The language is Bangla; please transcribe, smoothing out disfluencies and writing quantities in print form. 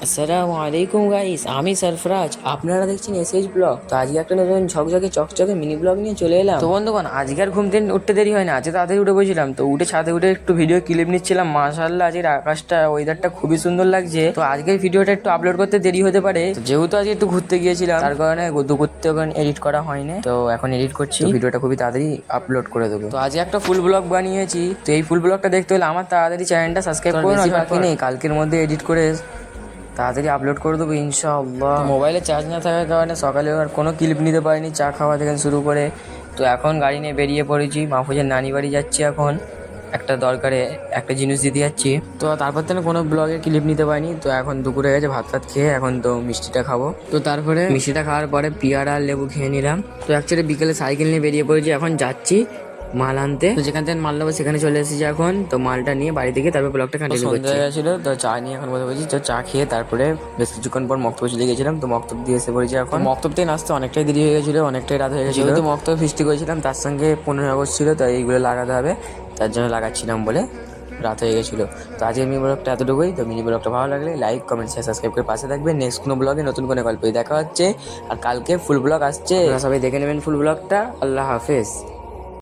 আসসালামু আলাইকুম গাইস, আমি সরফরাজ। আপনারা দেখছেন এসএইচ ব্লগ। তো আজকে একটা নতুন ঝকঝকে চকচকে মিনি ব্লগ নিয়ে চলে এলাম। তো বন্ধুগণ, আজকে আর ঘুম থেকে উঠতে দেরি হয় না, আজকে তাড়াতাড়ি উঠে বসেছিলাম। তো উঠে ছাদে উঠে একটু ভিডিও ক্লিপ নিচ্ছিলাম। মাশাআল্লাহ, আজকের আকাশটা ওয়েদারটা খুবই সুন্দর লাগছে। তো আজকের ভিডিওটা একটু আপলোড করতে দেরি হতে পারে, যেহেতু আজকে একটু ঘুরতে গিয়েছিলাম, তার কারণে করতে এডিট করা হয়নি। তো এখন এডিট করছি, ভিডিওটা খুবই তাড়াতাড়ি আপলোড করে দেবো। তো আজকে একটা ফুল ব্লগ বানিয়েছি। তো এই ফুল ব্লগটা দেখতে হলে আমার তাড়াতাড়ি চ্যানেলটা সাবস্ক্রাইব করুন। বাকি নেই, কালকের মধ্যে এডিট করে তাড়াতাড়ি আপলোড করে দেবো ইনশাআল্লাহ। মোবাইলে চার্জ না থাকার কারণে সকালে আর কোনো ক্লিপ নিতে পারিনি, চা খাওয়া থেকে শুরু করে। তো এখন গাড়ি নিয়ে বেরিয়ে পড়েছি, মাহফুজের নানি বাড়ি যাচ্ছি। এখন একটা দরকারে একটা জিনিস দিতে যাচ্ছি। তো তারপর থেকে কোনো ব্লগের ক্লিপ নিতে পারিনি। তো এখন দুপুরে গেছে, ভাত খেয়ে এখন তো মিষ্টিটা খাবো। তো তারপরে মিষ্টিটা খাওয়ার পরে পেয়ারা আর লেবু খেয়ে নিলাম। তো অ্যাকচুয়ালি বিকেলে সাইকেল নিয়ে বেরিয়ে পড়েছি, এখন যাচ্ছি মাল আনতে। তো যেখান থেকে মাল নেবো সেখানে চলে এসেছি এখন। তো মালটা নিয়ে বাড়ি থেকে তারপর ব্লগটা কন্টিনিউ করছি। সন্ধ্যা হয়ে গেছিল, তো চা নিয়ে এখন বসে বলছি। তো চা খেয়ে তারপরে বেশ কিছুক্ষণ পর মক্তবে চলে গেছিলাম। তো মক্তব দিয়ে এসে পড়েছি এখন। মক্তব থেকে আসতে অনেকটাই দেরি হয়ে গেছিলো, অনেকটাই রাত হয়ে গেছিলো। যেহেতু মক্তবে ফিস্টি করেছিলাম, তার সঙ্গে 15 আগস্ট ছিল, তাই এইগুলো লাগাতে হবে, তার জন্য লাগাচ্ছিলাম বলে রাত হয়ে গেছিলো। তো আজকের মিনি ব্লগটা এতটুকুই। তো মিনি ব্লগটা ভালো লাগলে লাইক, কমেন্ট, শেয়ার, সাবস্ক্রাইব করে পাশে থাকবে। নেক্সট কোনো ব্লগে নতুন কোনো গল্পই দেখা হচ্ছে। আর কালকে ফুল ব্লগ আসছে, সবাই দেখে নেবেন ফুল ব্লগটা। আল্লাহ হাফেজ।